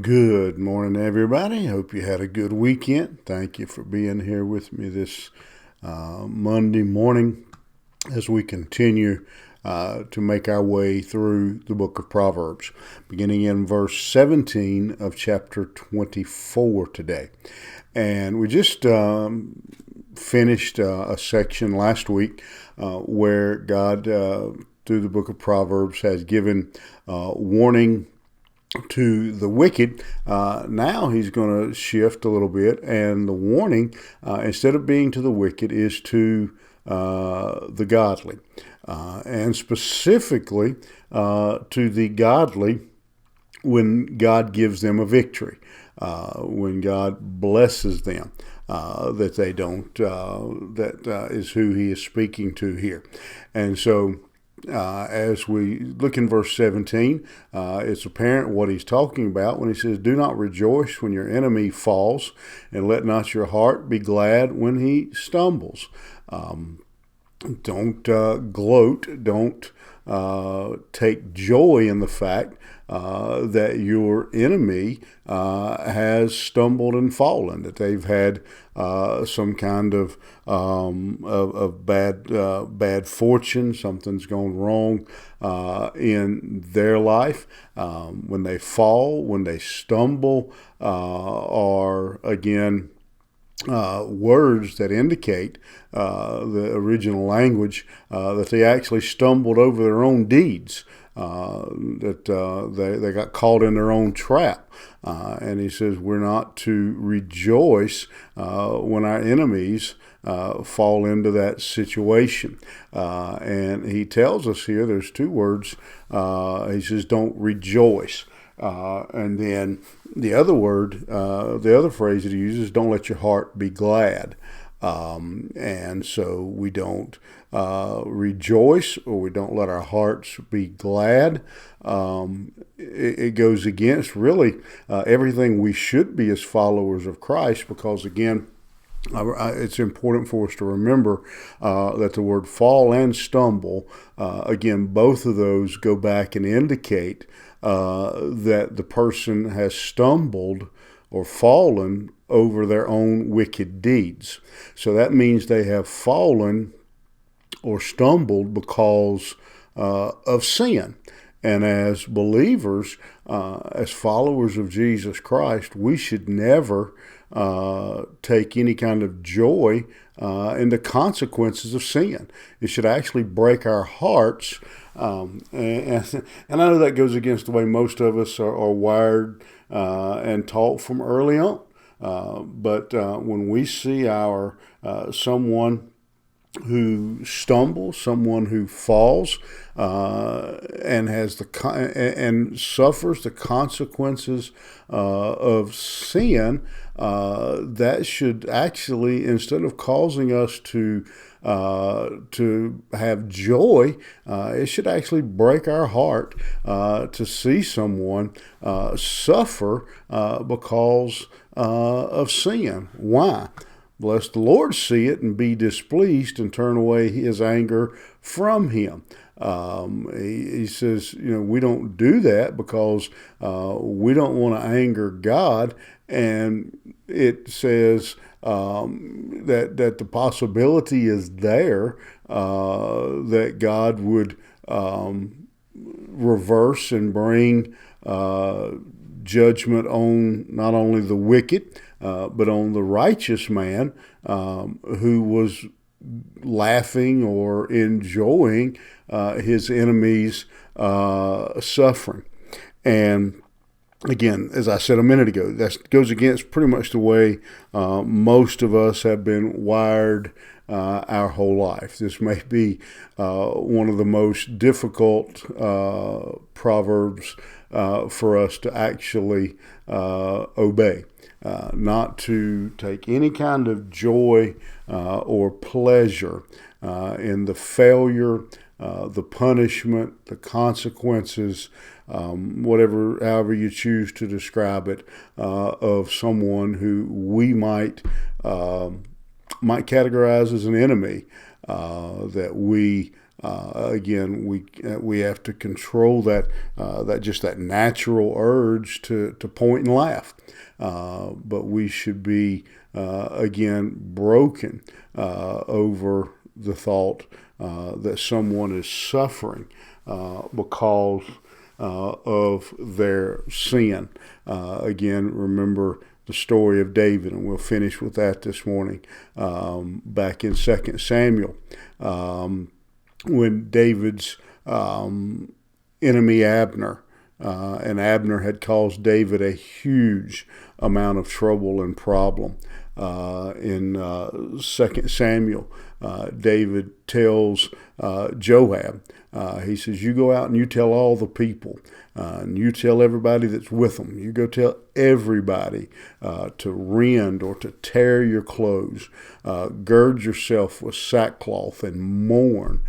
Good morning, everybody. Hope you had a good weekend. Thank you for being here with me this Monday morning as we continue to make our way through the book of Proverbs, beginning in verse 17 of chapter 24 today. And we just finished a section last week where God, through the book of Proverbs, has given warning to the wicked. Now he's going to shift a little bit, and the warning, instead of being to the wicked, is to the godly, and specifically to the godly when God gives them a victory, when God blesses them. That they don't, that is who he is speaking to here. And so as we look in verse 17, it's apparent what he's talking about when he says, "Do not rejoice when your enemy falls, and let not your heart be glad when he stumbles." Don't gloat, don't take joy in the fact that your enemy has stumbled and fallen, that they've had some kind of bad fortune, something's gone wrong in their life. When they fall, when they stumble, are again words that indicate the original language that they actually stumbled over their own deeds, that they got caught in their own trap. And he says we're not to rejoice when our enemies fall into that situation. And he tells us here there's two words. He says don't rejoice. And then the other word, the other phrase that he uses, don't let your heart be glad. And so we don't rejoice, or we don't let our hearts be glad. It goes against really everything we should be as followers of Christ, because again, it's important for us to remember that the word fall and stumble, again, both of those go back and indicate that the person has stumbled or fallen over their own wicked deeds. So that means they have fallen or stumbled because of sin. And as believers, as followers of Jesus Christ, we should never take any kind of joy in the consequences of sin. It should actually break our hearts. And I know that goes against the way most of us are wired and taught from early on. But when we see our someone who stumbles, someone who falls, and has and suffers the consequences of sin, that should actually, instead of causing us to have joy, it should actually break our heart to see someone suffer because of sin. Why? Lest the Lord see it and be displeased and turn away his anger from him. He says, we don't do that because we don't want to anger God. And it says that the possibility is there that God would reverse and bring judgment on not only the wicked, but on the righteous man who was laughing or enjoying his enemy's suffering. And again, as I said a minute ago, that goes against pretty much the way most of us have been wired our whole life. This may be one of the most difficult proverbs for us to actually obey. Not to take any kind of joy or pleasure in the failure, the punishment, the consequences, however you choose to describe it, of someone who we might categorize as an enemy, that we Again, we have to control that that natural urge to point and laugh, but we should be again broken over the thought that someone is suffering because of their sin. Again, remember the story of David, and we'll finish with that this morning. Back in 2 Samuel, when David's enemy Abner, and Abner had caused David a huge amount of trouble and problem. In 2 Samuel, David tells Joab, he says, you go out and you tell all the people, and you tell everybody that's with them. You go tell everybody to rend or to tear your clothes, gird yourself with sackcloth and mourn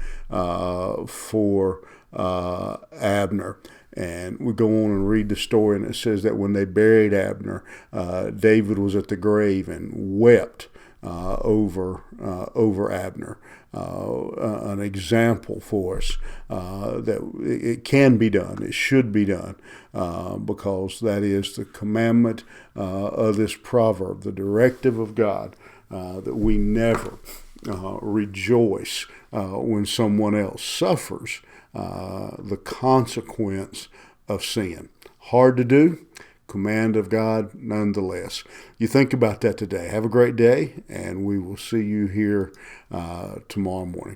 for Abner. And we go on and read the story, and it says that when they buried Abner, David was at the grave and wept over Abner. An example for us that it can be done, it should be done, because that is the commandment of this proverb, the directive of God, that we never rejoice when someone else suffers the consequence of sin. Hard to do, command of God nonetheless. You think about that today. Have a great day, and we will see you here tomorrow morning.